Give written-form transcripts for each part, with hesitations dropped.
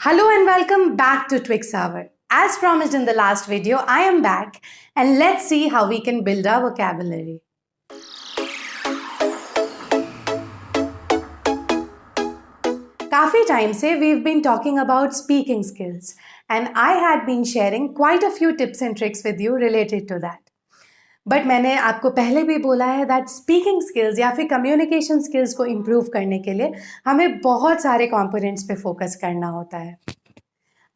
Hello and welcome back to Twix Hour. As promised in the last video, I am back and let's see how we can build our vocabulary. Kafi time se we've been talking about speaking skills and I had been sharing quite a few tips and tricks with you related to that. But मैंने आपको पहले भी बोला है that speaking skills या फिर communication skills को improve करने के लिए हमें बहुत सारे कंपोनेंट्स पे फोकस करना होता है.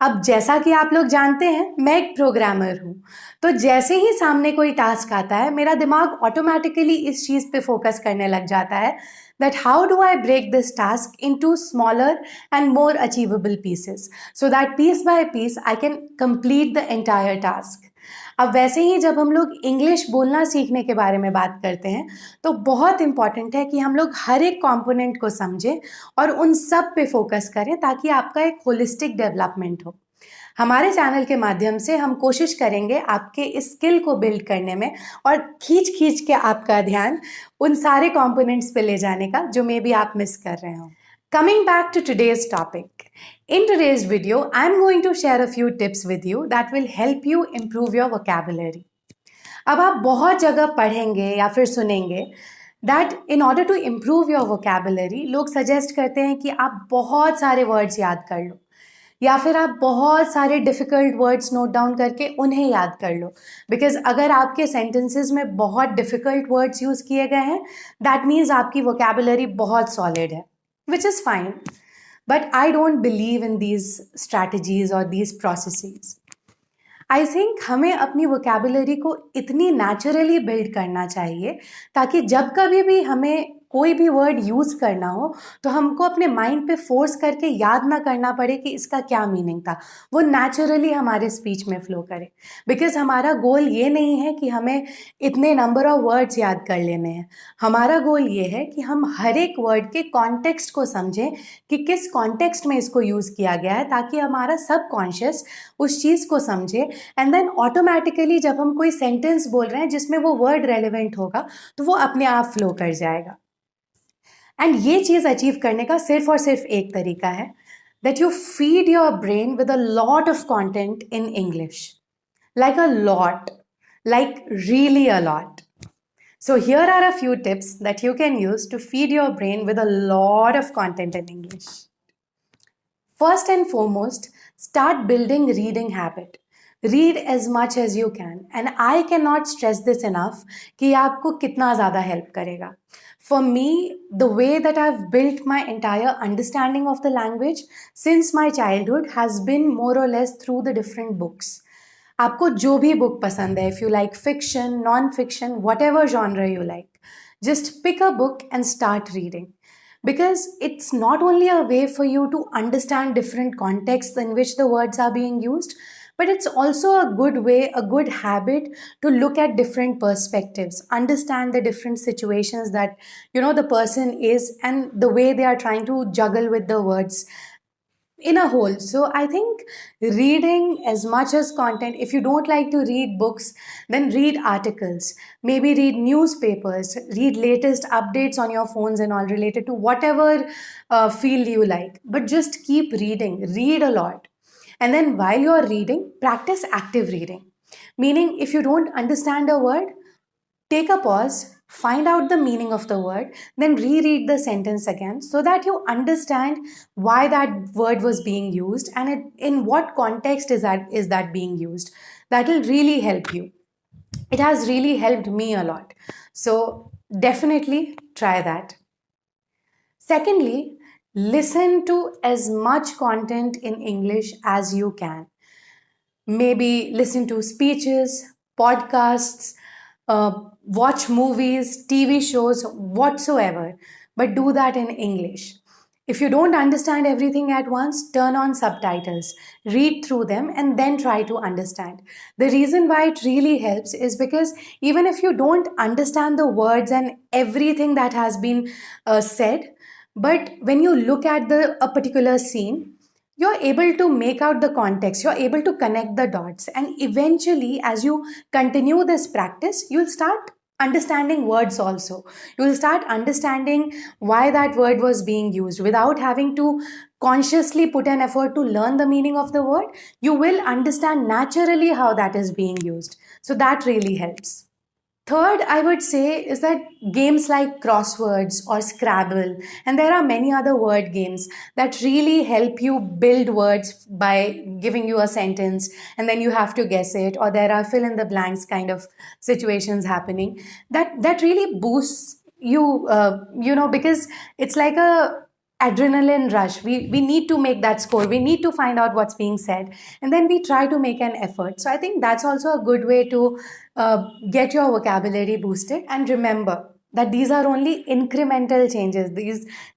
अब जैसा कि आप लोग जानते हैं मैं एक प्रोग्रामर हूँ, तो जैसे ही सामने कोई टास्क आता है मेरा दिमाग ऑटोमेटिकली इस चीज़ पे फोकस करने लग जाता है that how do I break this task into smaller and more achievable pieces so that piece by piece I can complete the entire task. अब वैसे ही जब हम लोग इंग्लिश बोलना सीखने के बारे में बात करते हैं तो बहुत इंपॉर्टेंट है कि हम लोग हर एक कंपोनेंट को समझें और उन सब पे फोकस करें ताकि आपका एक होलिस्टिक डेवलपमेंट हो. हमारे चैनल के माध्यम से हम कोशिश करेंगे आपके इस स्किल को बिल्ड करने में और खींच खींच के आपका ध्यान उन सारे कंपोनेंट्स पे ले जाने का जो मे बी आप मिस कर रहे हो. Coming back to today's topic. In today's video, I'm going to share a few tips with you that will help you improve your vocabulary. अब आप बहुत जगह पढ़ेंगे या फिर सुनेंगे that in order to improve your vocabulary, लोग suggest करते हैं कि आप बहुत सारे वर्ड्स याद कर लो या फिर आप बहुत सारे डिफ़िकल्ट वर्ड्स नोट डाउन करके उन्हें याद कर लो. बिकॉज अगर आपके सेंटेंसेस में बहुत डिफ़िकल्ट वर्ड्स यूज़ किए गए हैं दैट मीन्स आपकी वोकेबुलरी बहुत सॉलिड है, which is fine. But I don't believe in these strategies or these processes. I think हमें अपनी वोकेबुलरी को इतनी नेचुरली बिल्ड करना चाहिए ताकि जब कभी भी हमें कोई भी वर्ड यूज़ करना हो तो हमको अपने माइंड पे फोर्स करके याद ना करना पड़े कि इसका क्या मीनिंग था, वो नेचुरली हमारे स्पीच में फ्लो करे. बिकॉज हमारा गोल ये नहीं है कि हमें इतने नंबर ऑफ वर्ड्स याद कर लेने हैं. हमारा गोल ये है कि हम हर एक वर्ड के कॉन्टेक्स्ट को समझें कि किस कॉन्टेक्स्ट में इसको यूज़ किया गया है ताकि हमारा सबकॉन्शियस उस चीज़ को समझे एंड देन ऑटोमेटिकली जब हम कोई सेंटेंस बोल रहे हैं जिसमें वो वर्ड रेलिवेंट होगा तो वो अपने आप फ्लो कर जाएगा. एंड ये चीज़ अचीव करने का सिर्फ और सिर्फ एक तरीका है that you feed your brain with a lot of content in English, like a lot, like really a lot. So here are a few tips that you can use to feed your brain with a lot of content in English. First and foremost, start building reading habit. Read as much as you can and I cannot stress this enough कि आपको कितना ज़्यादा help करेगा. For me, the way that I've built my entire understanding of the language since my childhood has been more or less through the different books. आपको जो भी book पसंद है, if you like fiction, non-fiction, whatever genre you like, just pick a book and start reading. Because it's not only a way for you to understand different contexts in which the words are being used, but it's also a good way, a good habit to look at different perspectives, understand the different situations that, the person is and the way they are trying to juggle with the words in a whole. So I think reading as much as content, if you don't like to read books, then read articles, maybe read newspapers, read latest updates on your phones and all related to whatever field you like. But just keep reading, read a lot. And then while you're reading, practice active reading. Meaning if you don't understand a word, take a pause, find out the meaning of the word, then reread the sentence again so that you understand why that word was being used and in what context is that being used. That will really help you. It has really helped me a lot. So definitely try that. Secondly, listen to as much content in English as you can. Maybe listen to speeches, podcasts, watch movies, TV shows, whatsoever, but do that in English. If you don't understand everything at once, turn on subtitles, read through them, and then try to understand. The reason why it really helps is because even if you don't understand the words and everything that has been said, but when you look at a particular scene, you're able to make out the context, you're able to connect the dots, and eventually as you continue this practice, you'll start understanding words also. You will start understanding why that word was being used without having to consciously put an effort to learn the meaning of the word. You will understand naturally how that is being used. So that really helps. Third, I would say is that games like crosswords or Scrabble, and there are many other word games that really help you build words by giving you a sentence and then you have to guess it, or there are fill in the blanks kind of situations happening. That really boosts you, because it's like a adrenaline rush. We need to make that score. We need to find out what's being said, and then we try to make an effort. So I think that's also a good way to get your vocabulary boosted. And remember that these are only incremental changes.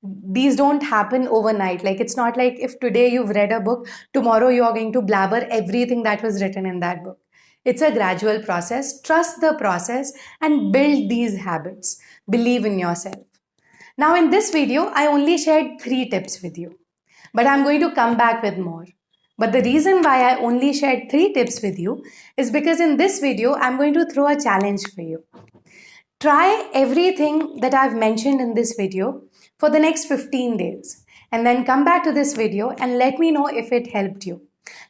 These don't happen overnight. Like, it's not like if today you've read a book, tomorrow you are going to blabber everything that was written in that book. It's a gradual process. Trust the process and build these habits. Believe in yourself. Now, in this video, I only shared 3 tips with you, but I'm going to come back with more. But the reason why I only shared 3 tips with you is because in this video, I'm going to throw a challenge for you. Try everything that I've mentioned in this video for the next 15 days, and then come back to this video and let me know if it helped you.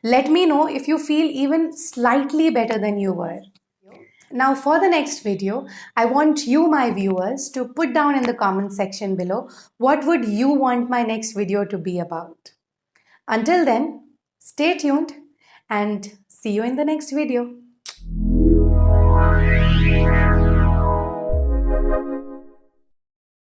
Let me know if you feel even slightly better than you were. Now, for the next video, I want you, my viewers, to put down in the comment section below what would you want my next video to be about. Until then, stay tuned and see you in the next video.